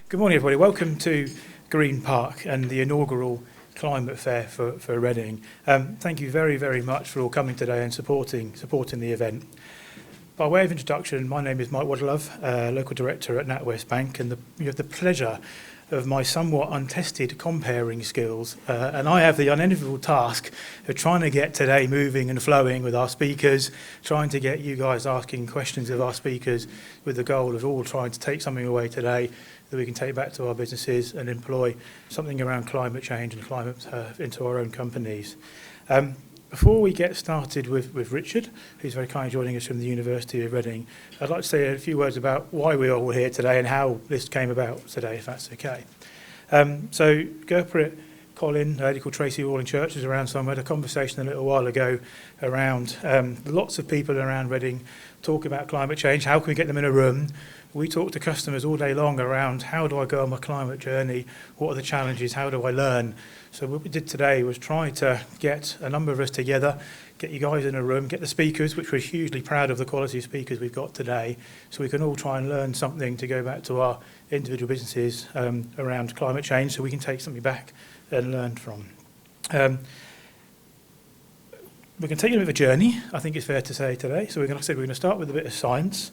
Good morning, everybody. Welcome to Green Park and the inaugural Climate Fayre for Reading. Thank you very, very much for all coming today and supporting the event. By way of introduction, my name is Mike Waddlove, local director at NatWest Bank, and you have the pleasure of my somewhat untested comparing skills, and I have the unenviable task of trying to get today moving and flowing with our speakers, trying to get you guys asking questions of our speakers with the goal of all trying to take something away today that we can take back to our businesses and employ something around climate change and climate into our own companies. Before we get started with Richard, who's very kindly joining us from the University of Reading, I'd like to say a few words about why we are all here today and how this came about today, if that's okay. So Gurpreet, Colin, a lady called Tracey, Rawling Church is around somewhere. We had a conversation a little while ago around lots of people around Reading talk about climate change. How can we get them in a room? We talk to customers all day long around how do I go on my climate journey? What are the challenges? How do I learn? So what we did today was try to get a number of us together, get you guys in a room, get the speakers, which we're hugely proud of the quality of speakers we've got today, so we can all try and learn something to go back to our individual businesses around climate change, so we can take something back and learn from. We're going to take you on a bit of a journey, I think it's fair to say today. So we're going to start with a bit of science.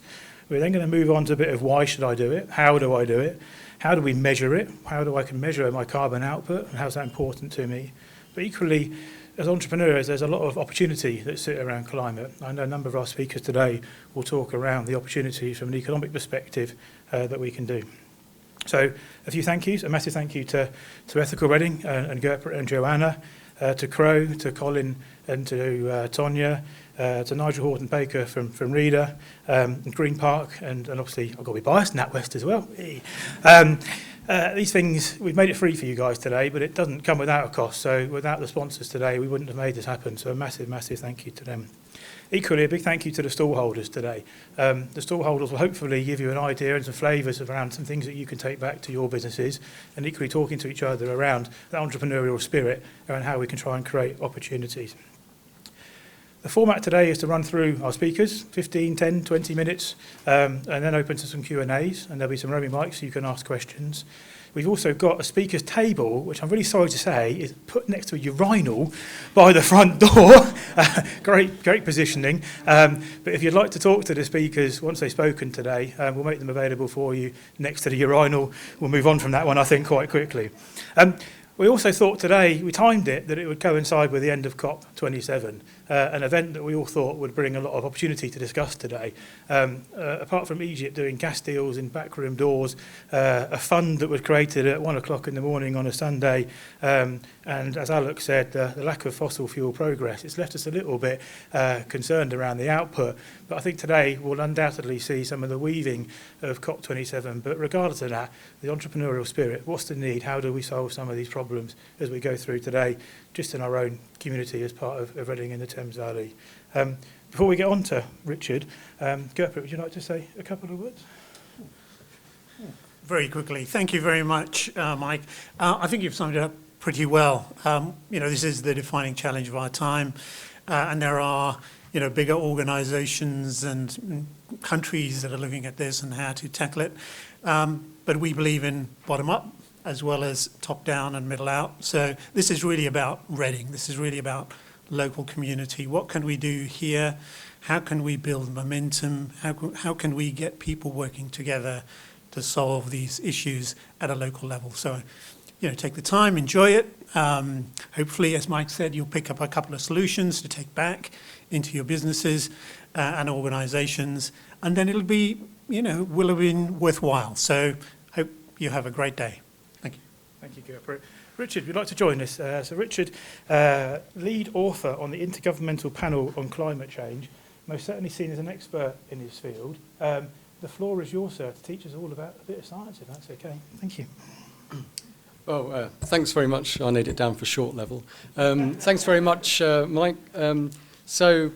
We're then going to move on to a bit of why should I do it? How do I do it? How do we measure it? How do I can measure my carbon output? And how's that important to me? But equally, as entrepreneurs, there's a lot of opportunity that sit around climate. I know a number of our speakers today will talk around the opportunities from an economic perspective that we can do. So a few thank yous. A massive thank you to Ethical Reading and Gurpreet and Joanna, to Crow, to Colin and to Tonya, to Nigel Horton-Baker from Reader, and Green Park, and obviously, I've got to be biased, NatWest as well. These things, we've made it free for you guys today, but it doesn't come without a cost. So without the sponsors today, we wouldn't have made this happen. So a massive, massive thank you to them. Equally, a big thank you to the stallholders today. The stallholders will hopefully give you an idea and some flavours around some things that you can take back to your businesses, and equally talking to each other around the entrepreneurial spirit around how we can try and create opportunities. The format today is to run through our speakers, 15, 10, 20 minutes, and then open to some Q&As, and there'll be some roaming mics so you can ask questions. We've also got a speakers table, which I'm really sorry to say is put next to a urinal by the front door. Great positioning. But if you'd like to talk to the speakers once they've spoken today, we'll make them available for you next to the urinal. We'll move on from that one, I think, quite quickly. We also thought today, we timed it, that it would coincide with the end of COP27, an event that we all thought would bring a lot of opportunity to discuss today. Apart from Egypt doing gas deals in backroom doors, a fund that was created at 1 o'clock in the morning on a Sunday, and as Alec said, the lack of fossil fuel progress, it's left us a little bit concerned around the output. But I think today we'll undoubtedly see some of the weaving of COP27. But regardless of that, the entrepreneurial spirit, what's the need? How do we solve some of these problems as we go through today, just in our own community as part of Reading in the Thames Valley? Before we get on to Richard, Gurpreet, would you like to say a couple of words? Very quickly. Thank you very much, Mike. I think you've summed it up pretty well. This is the defining challenge of our time, and there are bigger organisations and countries that are looking at this and how to tackle it. But we believe in bottom-up as well as top-down and middle-out. So this is really about Reading. This is really about local community. What can we do here? How can we build momentum? How can we get people working together to solve these issues at a local level? So, take the time, enjoy it. Hopefully, as Mike said, you'll pick up a couple of solutions to take back into your businesses and organisations, and then it'll be, will have been worthwhile. So, hope you have a great day. Thank you. Thank you, Gurpreet. Richard, would you like to join us? So Richard, lead author on the Intergovernmental Panel on Climate Change, most certainly seen as an expert in his field. The floor is yours, sir, to teach us all about a bit of science, if that's okay. Thank you. Well, thanks very much. I need it down for short level. Thanks very much, Mike. So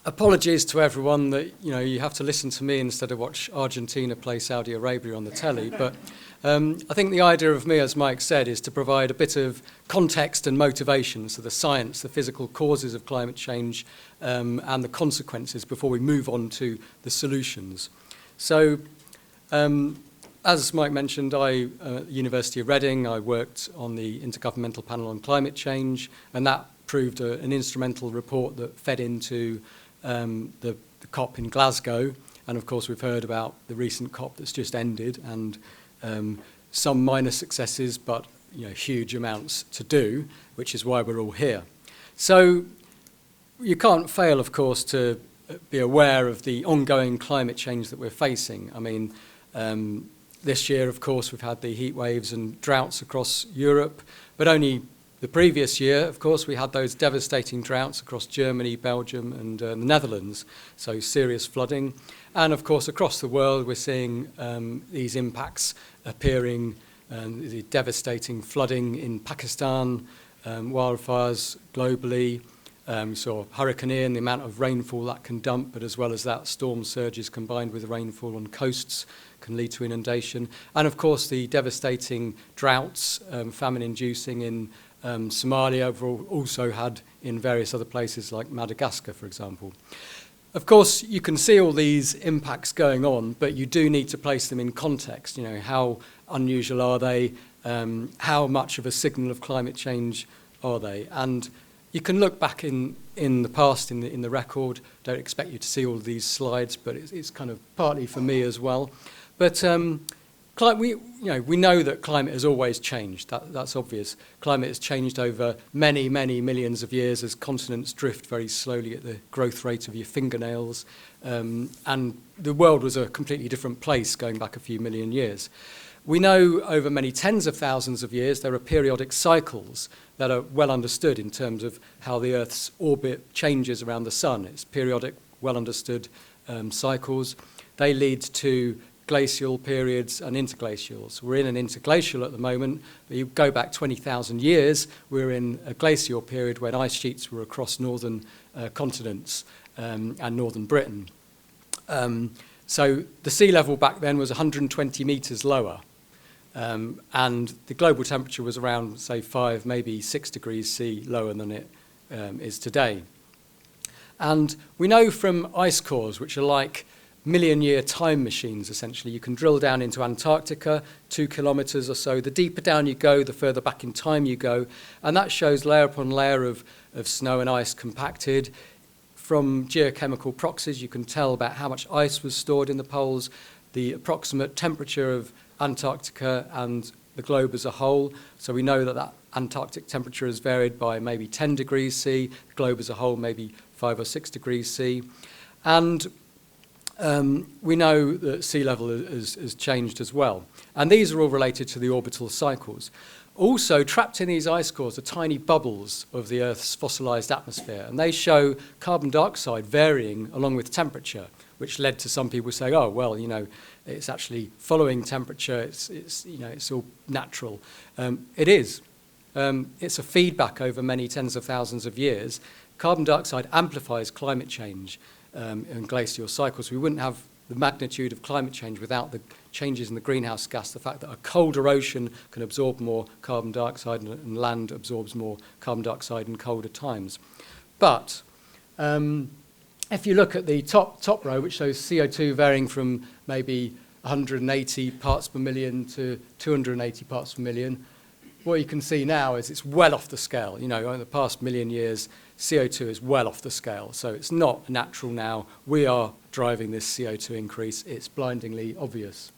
apologies to everyone that, you have to listen to me instead of watch Argentina play Saudi Arabia on the telly. But I think the idea of me, as Mike said, is to provide a bit of context and motivation, so the science, the physical causes of climate change, and the consequences before we move on to the solutions. So as Mike mentioned, I at the University of Reading, I worked on the Intergovernmental Panel on Climate Change, and that proved an instrumental report that fed into the COP in Glasgow. And of course, we've heard about the recent COP that's just ended, and some minor successes, but huge amounts to do, which is why we're all here. So you can't fail, of course, to be aware of the ongoing climate change that we're facing. I mean, this year, of course, we've had the heat waves and droughts across Europe, but only the previous year, of course, we had those devastating droughts across Germany, Belgium, and the Netherlands, so serious flooding. And, of course, across the world, we're seeing these impacts appearing, the devastating flooding in Pakistan, wildfires globally. So Hurricane Ian, the amount of rainfall that can dump, but as well as that, storm surges combined with rainfall on coasts can lead to inundation. And, of course, the devastating droughts, famine-inducing in Somalia, we've also had in various other places like Madagascar, for example. Of course, you can see all these impacts going on, but you do need to place them in context. How unusual are they? How much of a signal of climate change are they? And you can look back in the past, in the record. Don't expect you to see all of these slides, but it's kind of partly for me as well. But we know that climate has always changed. That's obvious. Climate has changed over many, many millions of years as continents drift very slowly at the growth rate of your fingernails. And the world was a completely different place going back a few million years. We know over many tens of thousands of years there are periodic cycles that are well understood in terms of how the Earth's orbit changes around the sun. It's periodic, well understood cycles. They lead to glacial periods and interglacials. We're in an interglacial at the moment, but you go back 20,000 years, we're in a glacial period when ice sheets were across northern continents and northern Britain. So the sea level back then was 120 metres lower. And the global temperature was around, say, 5, maybe 6 degrees C lower than it is today. And we know from ice cores, which are like million-year time machines, essentially. You can drill down into Antarctica, 2 kilometres or so. The deeper down you go, the further back in time you go. And that shows layer upon layer of snow and ice compacted. From geochemical proxies, you can tell about how much ice was stored in the poles, the approximate temperature of Antarctica and the globe as a whole. So we know that Antarctic temperature has varied by maybe 10 degrees C, the globe as a whole maybe 5 or 6 degrees C. And we know that sea level has changed as well. And these are all related to the orbital cycles. Also, trapped in these ice cores are tiny bubbles of the Earth's fossilized atmosphere, and they show carbon dioxide varying along with temperature, which led to some people saying, oh, well, it's actually following temperature, it's all natural. It is. It's a feedback over many tens of thousands of years. Carbon dioxide amplifies climate change and glacial cycles. We wouldn't have the magnitude of climate change without the changes in the greenhouse gas, the fact that a colder ocean can absorb more carbon dioxide and land absorbs more carbon dioxide in colder times. But if you look at the top row, which shows CO2 varying from maybe 180 parts per million to 280 parts per million, what you can see now is it's well off the scale. In the past million years, CO2 is well off the scale. So it's not natural now. We are driving this CO2 increase. It's blindingly obvious.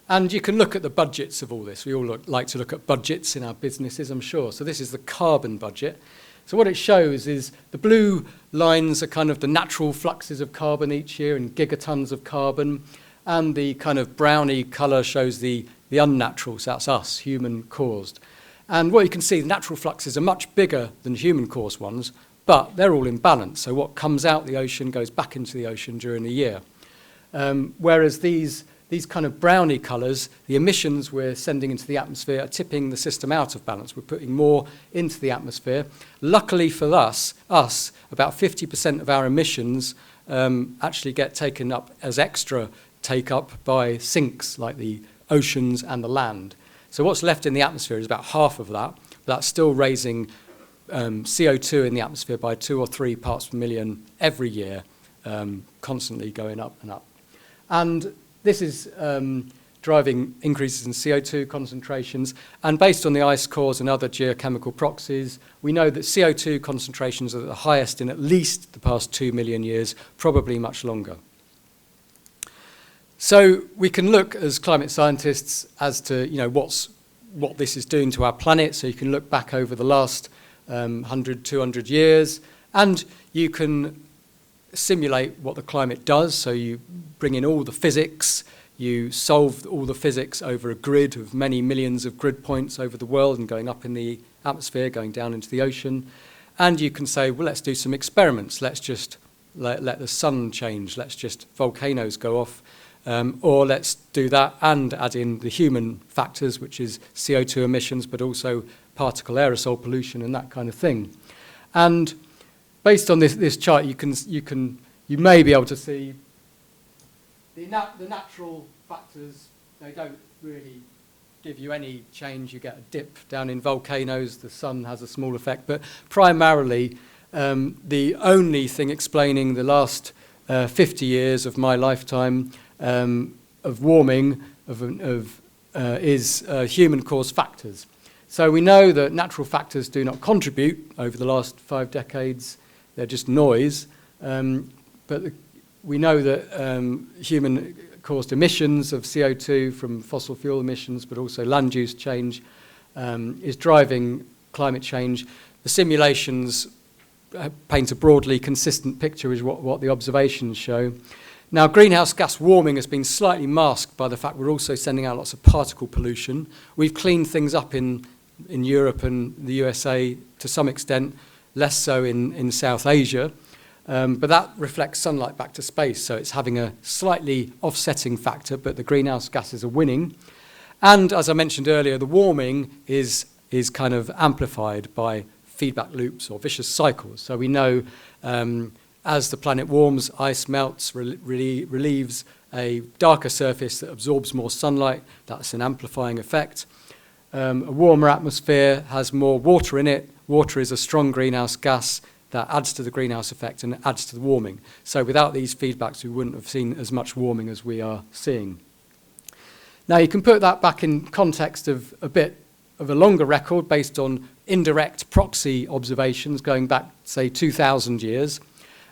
And you can look at the budgets of all this. We all like to look at budgets in our businesses, I'm sure. So this is the carbon budget. So what it shows is the blue lines are kind of the natural fluxes of carbon each year in gigatons of carbon. And the kind of browny colour shows the unnatural, so that's us, human-caused. And what you can see, the natural fluxes are much bigger than human-caused ones, but they're all in balance. So what comes out the ocean goes back into the ocean during the year. Whereas these kind of browny colours, the emissions we're sending into the atmosphere are tipping the system out of balance. We're putting more into the atmosphere. Luckily for us, about 50% of our emissions actually get taken up as extra take-up by sinks like the oceans and the land. So what's left in the atmosphere is about half of that, but that's still raising CO2 in the atmosphere by 2 or 3 parts per million every year, constantly going up and up. And this is driving increases in CO2 concentrations. And based on the ice cores and other geochemical proxies, we know that CO2 concentrations are the highest in at least the past 2 million years, probably much longer. So we can look as climate scientists as to what this is doing to our planet. So you can look back over the last 100, 200 years, and you can simulate what the climate does. So you bring in all the physics, you solve all the physics over a grid of many millions of grid points over the world and going up in the atmosphere, going down into the ocean. And you can say, well, let's do some experiments. Let's just let the sun change. Let's just volcanoes go off. Or let's do that and add in the human factors, which is CO2 emissions, but also particle aerosol pollution and that kind of thing. And based on this chart, you may be able to see the natural factors. They don't really give you any change. You get a dip down in volcanoes. The sun has a small effect, but primarily the only thing explaining the last 50 years of my lifetime of warming is human-caused factors. So we know that natural factors do not contribute over the last 5 decades. They're just noise. But we know that human-caused emissions of CO2 from fossil fuel emissions, but also land use change, is driving climate change. The simulations paint a broadly consistent picture is what the observations show. Now, greenhouse gas warming has been slightly masked by the fact we're also sending out lots of particle pollution. We've cleaned things up in Europe and the USA to some extent, less so in South Asia. But that reflects sunlight back to space, so it's having a slightly offsetting factor, but the greenhouse gases are winning. And as I mentioned earlier, the warming is kind of amplified by feedback loops or vicious cycles. So we know as the planet warms, ice melts, relieves a darker surface that absorbs more sunlight. That's an amplifying effect. A warmer atmosphere has more water in it. Water is a strong greenhouse gas that adds to the greenhouse effect and adds to the warming. So without these feedbacks, we wouldn't have seen as much warming as we are seeing. Now, you can put that back in context of a bit of a longer record based on indirect proxy observations going back, say, 2,000 years.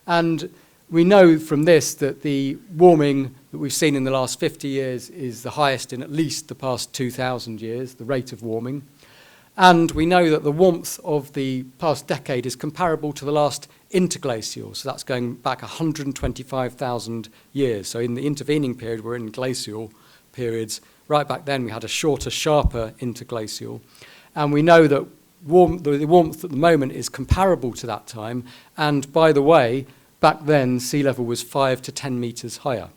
And we know from this that the warming that we've seen in the last 50 years is the highest in at least the past 2,000 years, the rate of warming. And we know that the warmth of the past decade is comparable to the last interglacial. So that's going back 125,000 years. So in the intervening period, we're in glacial periods. Right back then, we had a shorter, sharper interglacial. And we know that the warmth at the moment is comparable to that time. And by the way, back then, sea level was 5 to 10 metres higher.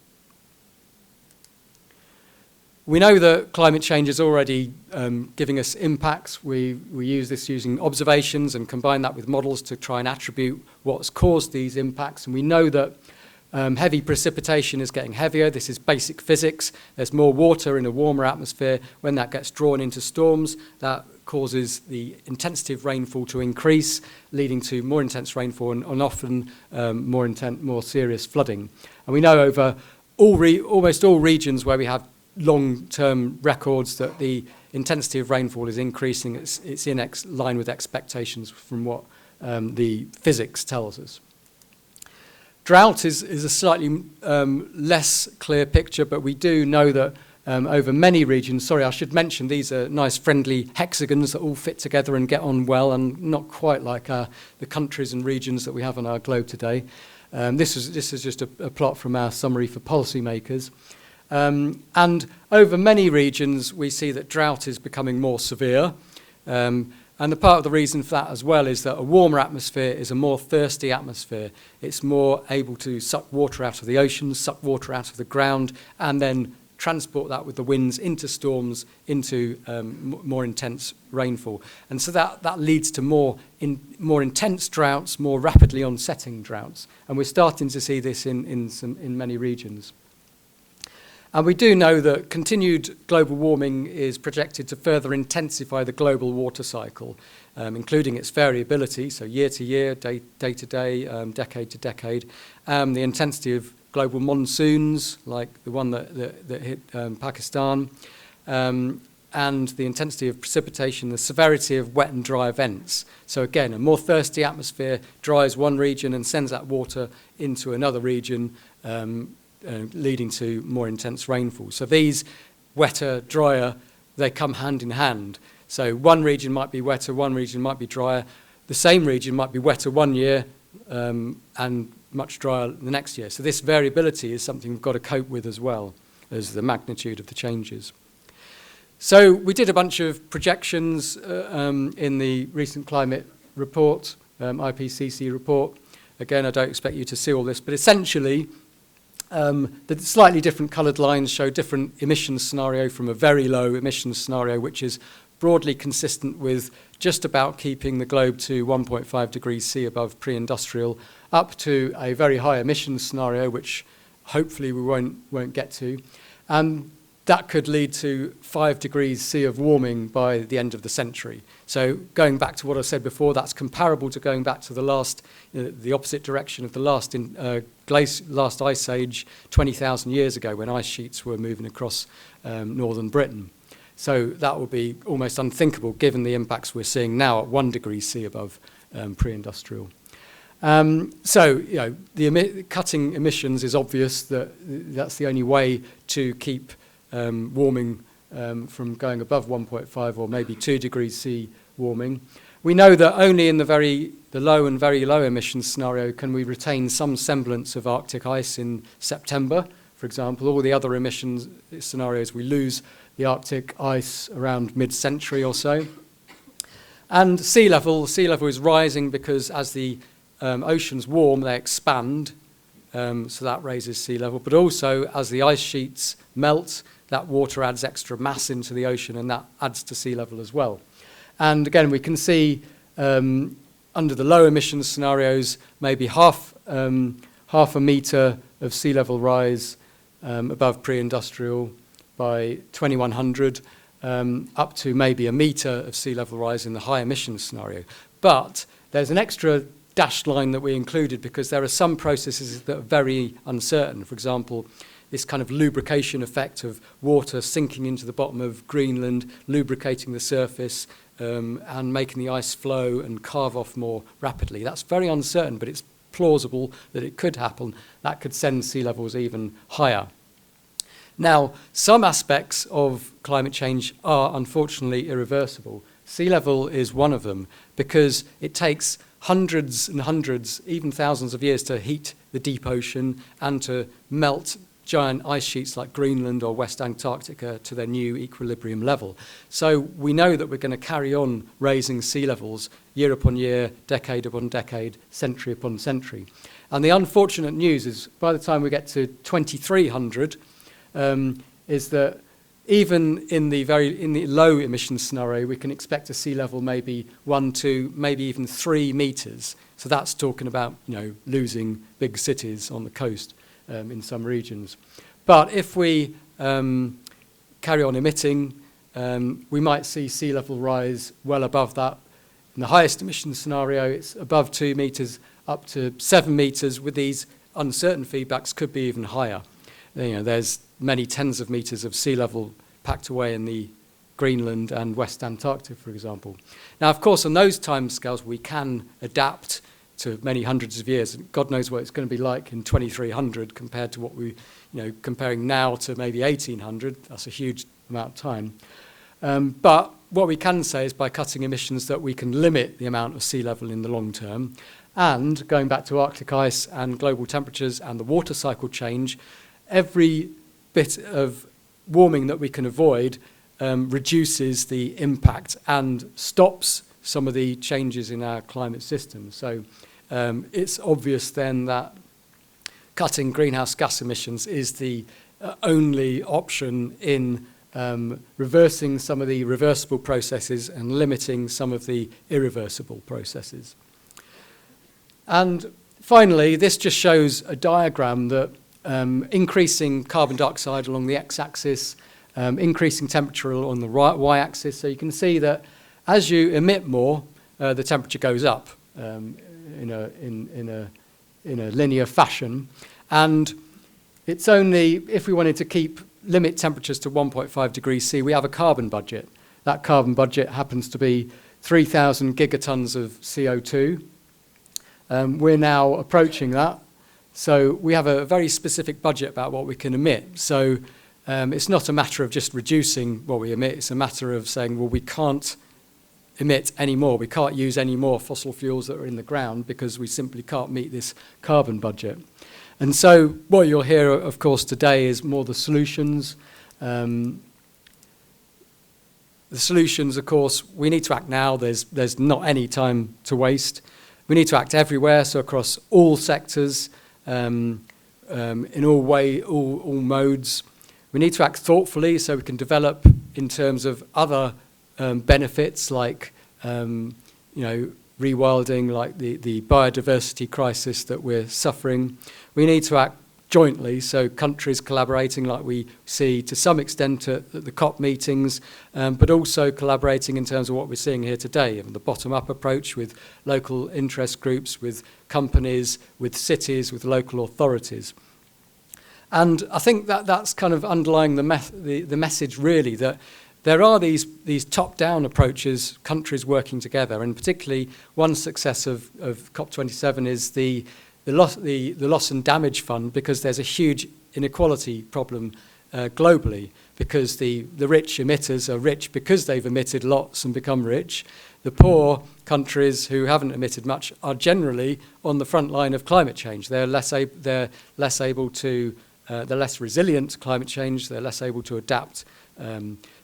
We know that climate change is already giving us impacts. We use this using observations and combine that with models to try and attribute what's caused these impacts. And we know that heavy precipitation is getting heavier. This is basic physics. There's more water in a warmer atmosphere. When that gets drawn into storms, that causes the intensity of rainfall to increase, leading to more intense rainfall and often more serious flooding. And we know over almost all regions where we have long-term records that the intensity of rainfall is increasing. It's in line with expectations from what the physics tells us. Drought is a slightly less clear picture, but we do know that over many regions, sorry, I should mention these are nice friendly hexagons that all fit together and get on well, and not quite like the countries and regions that we have on our globe today. This is just a plot from our summary for policymakers. And over many regions, we see that drought is becoming more severe. And the part of the reason for that as well is that a warmer atmosphere is a more thirsty atmosphere. It's more able to suck water out of the oceans, suck water out of the ground, and then transport that with the winds into storms, into more intense rainfall. And so that leads to more intense droughts, more rapidly onsetting droughts. And we're starting to see this in many regions. And we do know that continued global warming is projected to further intensify the global water cycle, including its variability, so year to year, day to day, decade to decade, the intensity of global monsoons, like the one that hit Pakistan, and the intensity of precipitation, the severity of wet and dry events. So again, a more thirsty atmosphere dries one region and sends that water into another region, leading to more intense rainfall. So these wetter, drier, they come hand in hand. So one region might be wetter, one region might be drier. The same region might be wetter one year and much drier the next year. So this variability is something we've got to cope with as well as the magnitude of the changes. So we did a bunch of projections in the recent climate report, IPCC report. Again, I don't expect you to see all this, but essentially the slightly different coloured lines show different emissions scenario from a very low emissions scenario, which is broadly consistent with just about keeping the globe to 1.5 degrees C above pre-industrial, up to a very high emissions scenario, which hopefully we won't get to. And that could lead to 5 degrees C of warming by the end of the century. So going back to what I said before, that's comparable to going back to the last, the opposite direction of the last ice age 20,000 years ago, when ice sheets were moving across northern Britain. So that would be almost unthinkable given the impacts we're seeing now at 1 degree C above pre-industrial. So, cutting emissions is obvious that's the only way to keep warming from going above 1.5 or maybe 2 degrees C warming. We know that only in the low and very low emissions scenario can we retain some semblance of Arctic ice in September. For example, all the other emissions scenarios, we lose the Arctic ice around mid-century or so. And sea level is rising because as the oceans warm, they expand, so that raises sea level. But also, as the ice sheets melt, that water adds extra mass into the ocean, and that adds to sea level as well. And again, we can see under the low emissions scenarios, maybe half a metre of sea level rise above pre-industrial by 2100, up to maybe a metre of sea level rise in the high emissions scenario. But there's an extra dashed line that we included because there are some processes that are very uncertain. For example, this kind of lubrication effect of water sinking into the bottom of Greenland, lubricating the surface and making the ice flow and carve off more rapidly. That's very uncertain, but it's plausible that it could happen. That could send sea levels even higher. Now, some aspects of climate change are unfortunately irreversible. Sea level is one of them because it takes hundreds and hundreds, even thousands of years to heat the deep ocean and to melt giant ice sheets like Greenland or West Antarctica to their new equilibrium level. So we know that we're going to carry on raising sea levels year upon year, decade upon decade, century upon century. And the unfortunate news is by the time we get to 2300, is that even in the low emissions scenario, we can expect a sea level maybe 1, 2, maybe even 3 metres. So that's talking about losing big cities on the coast in some regions. But if we carry on emitting, we might see sea level rise well above that. In the highest emissions scenario, it's above 2 metres, up to 7 metres. With these uncertain feedbacks, could be even higher. There's many tens of metres of sea level packed away in the Greenland and West Antarctica, for example. Now, of course, on those timescales, we can adapt to many hundreds of years. God knows what it's going to be like in 2300 compared to what we, comparing now to maybe 1800. That's a huge amount of time. But what we can say is by cutting emissions that we can limit the amount of sea level in the long term. And going back to Arctic ice and global temperatures and the water cycle change, every bit of warming that we can avoid reduces the impact and stops some of the changes in our climate system. So it's obvious then that cutting greenhouse gas emissions is the only option in reversing some of the reversible processes and limiting some of the irreversible processes. And finally, this just shows a diagram that increasing carbon dioxide along the x-axis, increasing temperature on the y-axis. So you can see that as you emit more, the temperature goes up in a linear fashion. And it's only if we wanted to limit temperatures to 1.5 degrees C, we have a carbon budget. That carbon budget happens to be 3,000 gigatons of CO2. We're now approaching that. So we have a very specific budget about what we can emit. So it's not a matter of just reducing what we emit. It's a matter of saying, well, we can't emit any more. We can't use any more fossil fuels that are in the ground because we simply can't meet this carbon budget. And so what you'll hear, of course, today is more the solutions. The solutions, of course, we need to act now. There's not any time to waste. We need to act everywhere, so across all sectors, in all modes. We need to act thoughtfully so we can develop in terms of other benefits like rewilding, like the biodiversity crisis that we're suffering. We need to act jointly, so countries collaborating like we see to some extent at the COP meetings, but also collaborating in terms of what we're seeing here today, the bottom-up approach with local interest groups, with companies, with cities, with local authorities. And I think that's kind of underlying the message really, that there are these top-down approaches, countries working together, and particularly one success of COP27 is the loss and damage fund, because there's a huge inequality problem globally, because the rich emitters are rich because they've emitted lots and become rich. The poor countries who haven't emitted much are generally on the front line of climate change. They're less resilient to climate change. They're less able to adapt.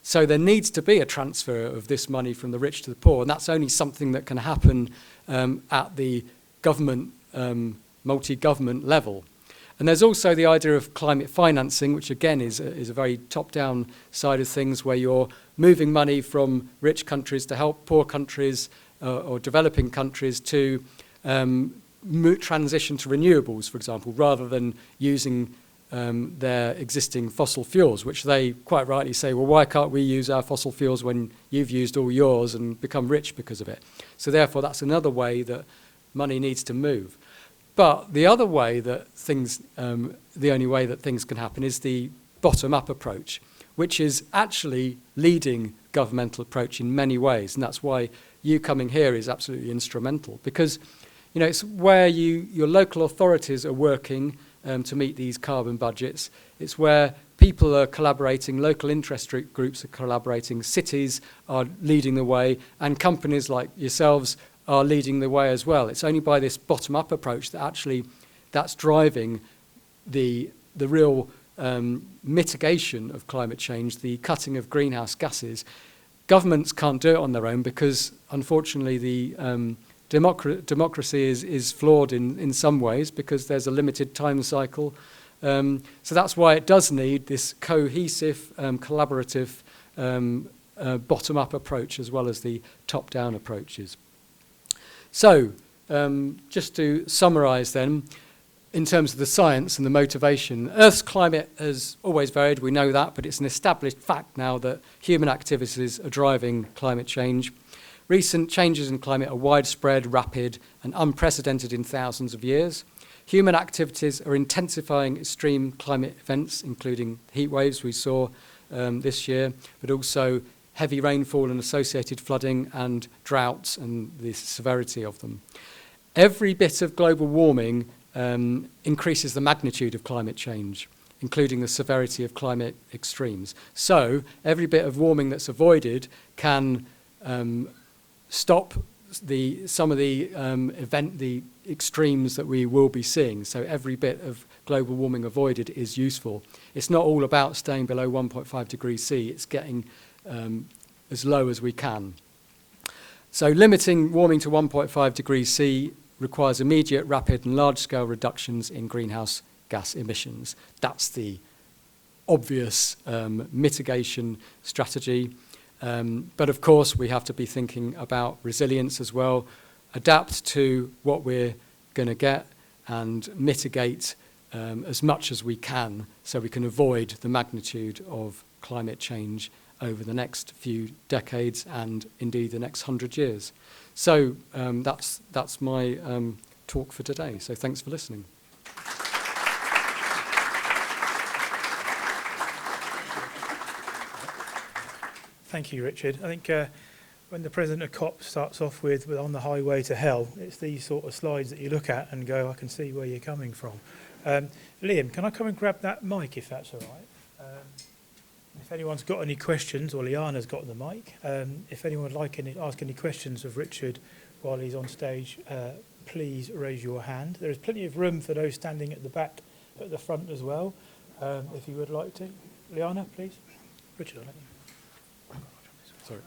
So there needs to be a transfer of this money from the rich to the poor, and that's only something that can happen at the government, multi-government level. And there's also the idea of climate financing, which again is a very top-down side of things, where you're moving money from rich countries to help poor countries or developing countries to transition to renewables, for example, rather than using their existing fossil fuels, which they quite rightly say, well, why can't we use our fossil fuels when you've used all yours and become rich because of it? So therefore, that's another way that money needs to move. But the other way that the only way that things can happen is the bottom-up approach, which is actually leading governmental approach in many ways. And that's why you coming here is absolutely instrumental, because it's where your local authorities are working to meet these carbon budgets. It's where people are collaborating, local interest groups are collaborating, cities are leading the way, and companies like yourselves are leading the way as well. It's only by this bottom-up approach that actually that's driving the real mitigation of climate change, the cutting of greenhouse gases. Governments can't do it on their own because, unfortunately, the democracy is flawed in some ways because there's a limited time cycle. So that's why it does need this cohesive, collaborative bottom-up approach as well as the top-down approaches. So just to summarise then, in terms of the science and the motivation, Earth's climate has always varied, we know that, but it's an established fact now that human activities are driving climate change. Recent changes in climate are widespread, rapid, and unprecedented in thousands of years. Human activities are intensifying extreme climate events, including heat waves we saw this year, but also heavy rainfall and associated flooding and droughts and the severity of them. Every bit of global warming increases the magnitude of climate change, including the severity of climate extremes. So every bit of warming that's avoided can stop some of the extremes that we will be seeing. So every bit of global warming avoided is useful. It's not all about staying below 1.5 degrees C. It's getting as low as we can. So limiting warming to 1.5 degrees C requires immediate, rapid and large-scale reductions in greenhouse gas emissions. That's the obvious mitigation strategy. But of course, we have to be thinking about resilience as well, adapt to what we're going to get and mitigate as much as we can so we can avoid the magnitude of climate change over the next few decades and indeed the next 100 years. So that's my talk for today. So thanks for listening. Thank you, Richard. I think when the president of COP starts off with on the highway to hell, it's these sort of slides that you look at and go, I can see where you're coming from. Liam, can I come and grab that mic if that's all right? If anyone's got any questions, or Liana's got the mic, if anyone would like to ask any questions of Richard while he's on stage, please raise your hand. There is plenty of room for those standing at the back, at the front as well, if you would like to. Liana, please. Richard, I'll let you. Sorry.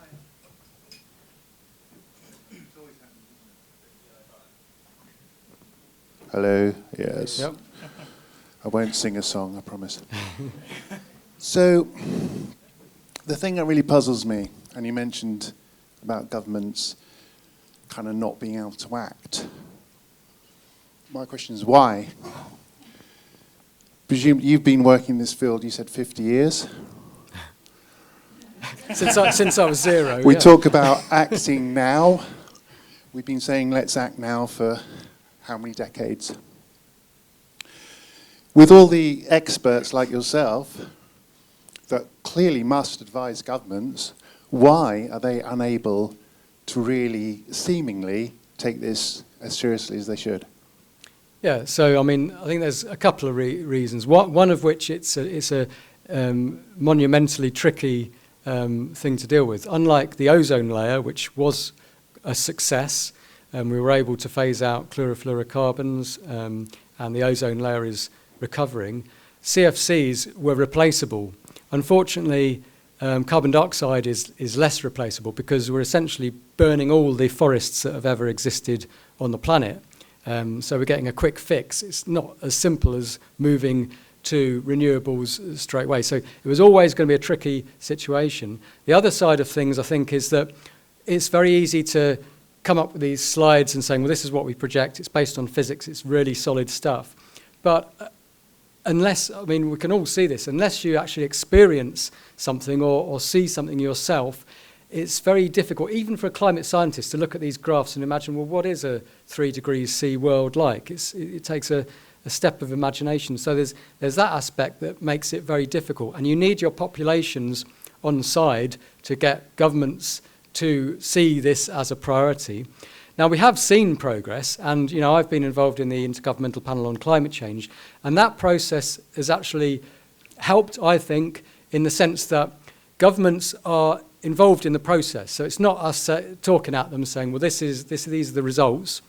Hello, yes. Yep. I won't sing a song, I promise. So, the thing that really puzzles me, and you mentioned about governments kind of not being able to act. My question is why? Presume you've been working in this field, you said 50 years? Since I was 0. We talk about acting now. We've been saying let's act now for how many decades? With all the experts like yourself that clearly must advise governments, why are they unable to really seemingly take this as seriously as they should? Yeah, so I mean, I think there's a couple of reasons. One of which it's a monumentally tricky thing to deal with. Unlike the ozone layer, which was a success, we were able to phase out chlorofluorocarbons, and the ozone layer is recovering. CFCs were replaceable. Unfortunately, carbon dioxide is less replaceable because we're essentially burning all the forests that have ever existed on the planet. So we're getting a quick fix. It's not as simple as moving to renewables straight away. So it was always going to be a tricky situation. The other side of things, I think, is that it's very easy to come up with these slides and saying, well, this is what we project. It's based on physics. It's really solid stuff. But unless, I mean, we can all see this, unless you actually experience something or see something yourself, it's very difficult, even for a climate scientist, to look at these graphs and imagine, well, what is a 3 degrees C world like? It takes a step of imagination. So there's that aspect that makes it very difficult. And you need your populations on side to get governments to see this as a priority. Now, we have seen progress, and I've been involved in the Intergovernmental Panel on Climate Change, and that process has actually helped, I think, in the sense that governments are involved in the process. So it's not us talking at them saying, well, these are the results.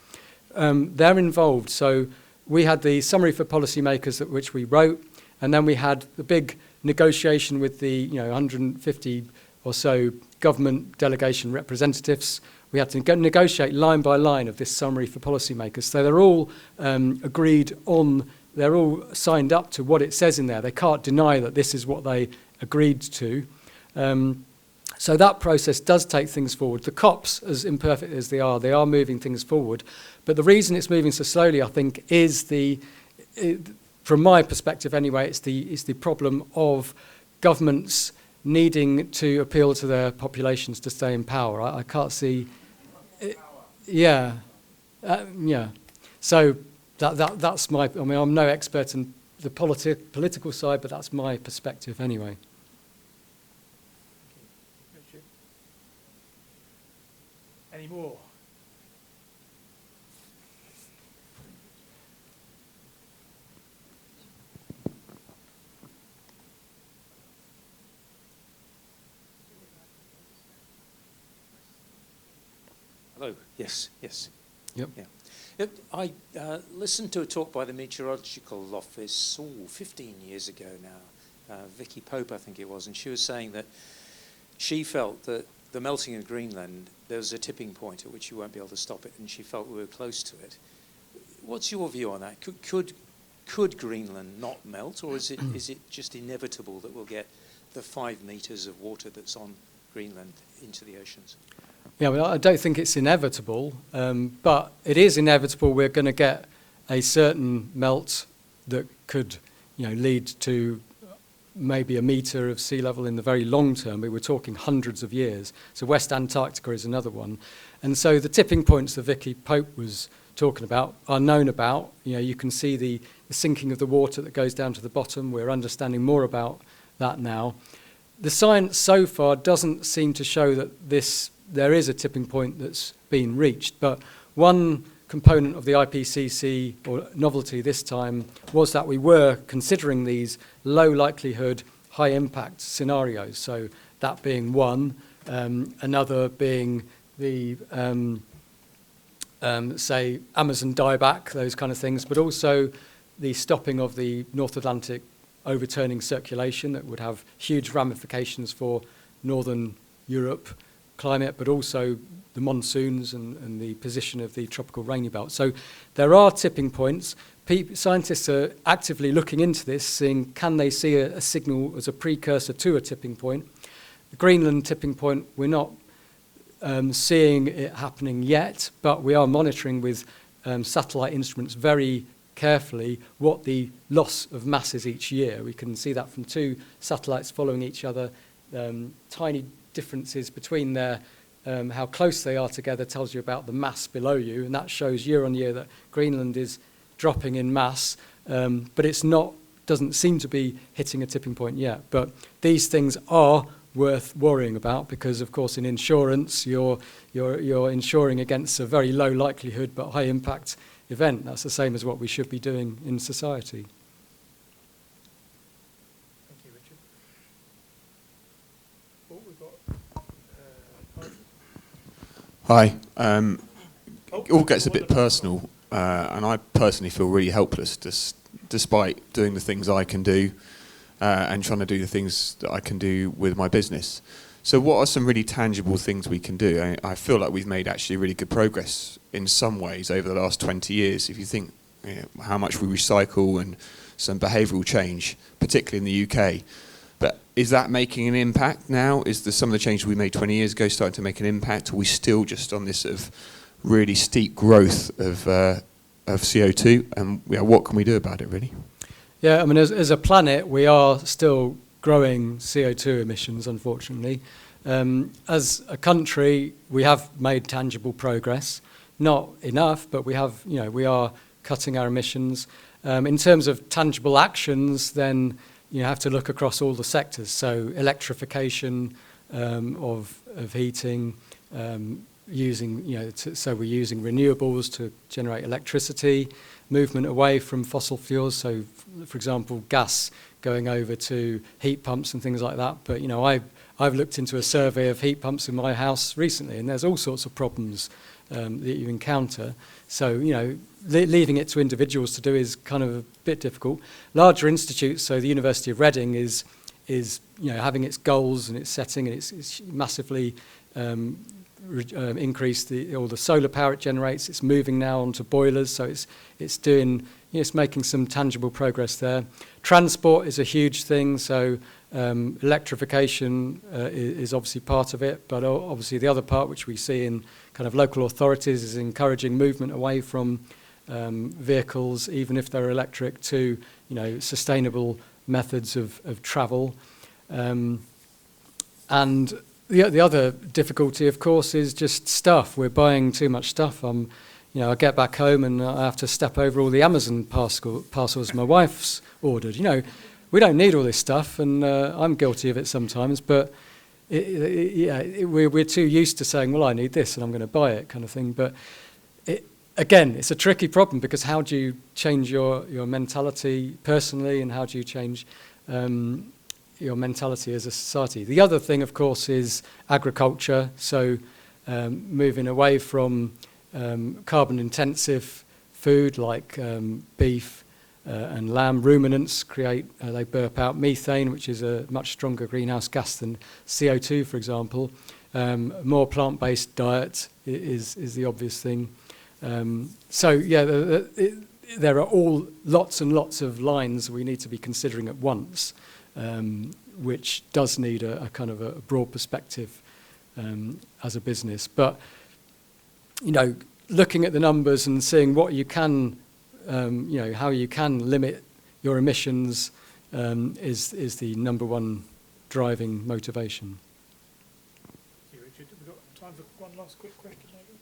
They're involved. So we had the summary for policymakers which we wrote, and then we had the big negotiation with the 150 or so government delegation representatives. We had to negotiate line by line of this summary for policymakers. So they're all agreed on, they're all signed up to what it says in there. They can't deny that this is what they agreed to. So that process does take things forward. The COPs, as imperfect as they are moving things forward. But the reason it's moving so slowly, I think, is from my perspective anyway, it's the problem of governments needing to appeal to their populations to stay in power. I can't see. Yeah. So that's my. I mean, I'm no expert in the political side, but that's my perspective anyway. Any more? Hello. Yes. Yep. Yeah. I listened to a talk by the Meteorological Office 15 years ago now. Vicky Pope, I think it was, and she was saying that she felt that the melting of Greenland, there was a tipping point at which you won't be able to stop it, and she felt we were close to it. What's your view on that? Could Greenland not melt, or is it just inevitable that we'll get the 5 meters of water that's on Greenland into the oceans? Yeah, well, I don't think it's inevitable, but it is inevitable we're going to get a certain melt that could, lead to maybe a metre of sea level in the very long term. We were talking hundreds of years. So West Antarctica is another one. And so the tipping points that Vicky Pope was talking about are known about. You can see the sinking of the water that goes down to the bottom. We're understanding more about that now. The science so far doesn't seem to show that there is a tipping point that's been reached. But one component of the IPCC, or novelty this time, was that we were considering these low likelihood, high impact scenarios. So that being one, another being the, say, Amazon dieback, those kind of things, but also the stopping of the North Atlantic overturning circulation that would have huge ramifications for Northern Europe climate, but also the monsoons and the position of the tropical rainy belt. So there are tipping points. Scientists are actively looking into this, seeing can they see a signal as a precursor to a tipping point. The Greenland tipping point, we're not seeing it happening yet, but we are monitoring with satellite instruments very carefully what the loss of mass is each year. We can see that from 2 satellites following each other. Tiny differences between their how close they are together tells you about the mass below you, and that shows year on year that Greenland is dropping in mass, but doesn't seem to be hitting a tipping point yet. But these things are worth worrying about because, of course, in insurance, you're insuring against a very low likelihood but high impact event. That's the same as what we should be doing in society. Thank you, Richard. Oh, we've got... Hi. It all gets a bit personal, and I personally feel really helpless despite doing the things I can do and trying to do the things that I can do with my business. So what are some really tangible things we can do? I feel like we've made actually really good progress in some ways over the last 20 years. If you think how much we recycle and some behavioural change, particularly in the UK. But is that making an impact now? Is some of the changes we made 20 years ago starting to make an impact? Or are we still just on this sort of really steep growth of CO2? And what can we do about it, really? Yeah, I mean, as a planet, we are still growing CO2 emissions, unfortunately. As a country, we have made tangible progress. Not enough, but we are cutting our emissions. In terms of tangible actions, then you have to look across all the sectors. So electrification of heating, so we're using renewables to generate electricity, movement away from fossil fuels. So, for example, gas going over to heat pumps and things like that. But I've looked into a survey of heat pumps in my house recently, and there's all sorts of problems that you encounter. So leaving it to individuals to do is kind of a bit difficult. Larger institutes, so the University of Reading is having its goals and its setting, and it's massively increased all the solar power it generates. It's moving now onto boilers, so it's making some tangible progress there. Transport is a huge thing, so electrification is obviously part of it, but obviously the other part which we see in kind of local authorities is encouraging movement away from vehicles, even if they're electric, to sustainable methods of travel. And the other difficulty, of course, is just stuff. We're buying too much stuff. I get back home and I have to step over all the Amazon parcels my wife's ordered. We don't need all this stuff, and I'm guilty of it sometimes, but we're too used to saying, well, I need this and I'm going to buy it kind of thing. But again, it's a tricky problem, because how do you change your mentality personally, and how do you change your mentality as a society? The other thing, of course, is agriculture. So moving away from carbon-intensive food like beef and lamb. Ruminants they burp out methane, which is a much stronger greenhouse gas than CO2, for example. More plant-based diet is the obvious thing. There are all lots and lots of lines we need to be considering at once, which does need a kind of a broad perspective as a business. But looking at the numbers and seeing what you can, how you can limit your emissions is the number one driving motivation. Thank you, Richard. We've got time for one last quick question, maybe.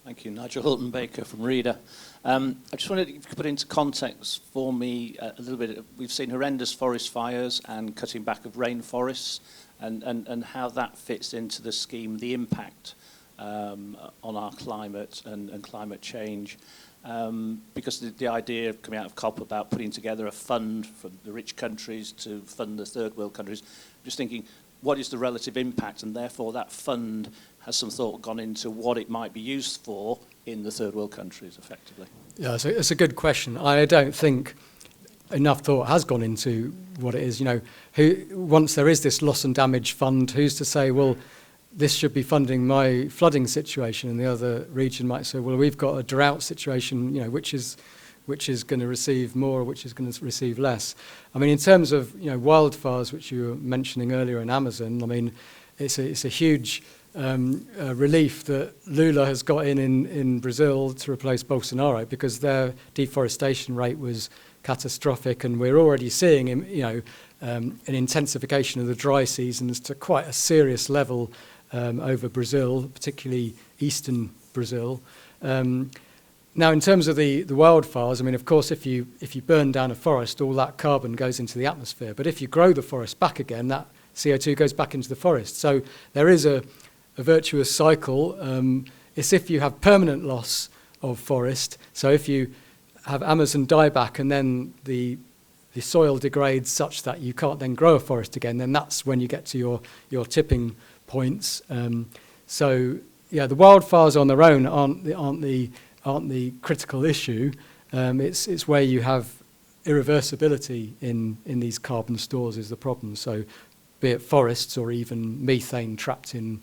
Thank you. Nigel Hilton-Baker from Reader. I just wondered if you could put into context for me a little bit. We've seen horrendous forest fires and cutting back of rainforests, and how that fits into the scheme, the impact on our climate and climate change. Because the idea coming out of COP about putting together a fund for the rich countries to fund the third world countries, just thinking, what is the relative impact? And therefore that fund, has some thought gone into what it might be used for in the third world countries, effectively? Yeah, so it's a good question. I don't think enough thought has gone into what it is. You know, once there is this loss and damage fund, who's to say, well, this should be funding my flooding situation, and the other region might say, well, we've got a drought situation, you know, which is going to receive more, which is going to receive less. I mean, in terms of, you know, wildfires, which you were mentioning earlier in Amazon, I mean, it's a huge relief that Lula has got in Brazil to replace Bolsonaro, because their deforestation rate was catastrophic, and we're already seeing, you know, an intensification of the dry seasons to quite a serious level over Brazil, particularly eastern Brazil. Now, in terms of the wildfires, I mean, of course, if you burn down a forest, all that carbon goes into the atmosphere. But if you grow the forest back again, that CO2 goes back into the forest. So there is a virtuous cycle. It's if you have permanent loss of forest. So if you have Amazon dieback and then the soil degrades such that you can't then grow a forest again, then that's when you get to your tipping points. So yeah, the wildfires on their own aren't the critical issue. It's where you have irreversibility in these carbon stores is the problem. So be it forests or even methane trapped in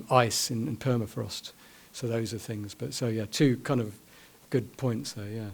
ice and permafrost. So those are things. But so yeah, two kind of good points there, yeah.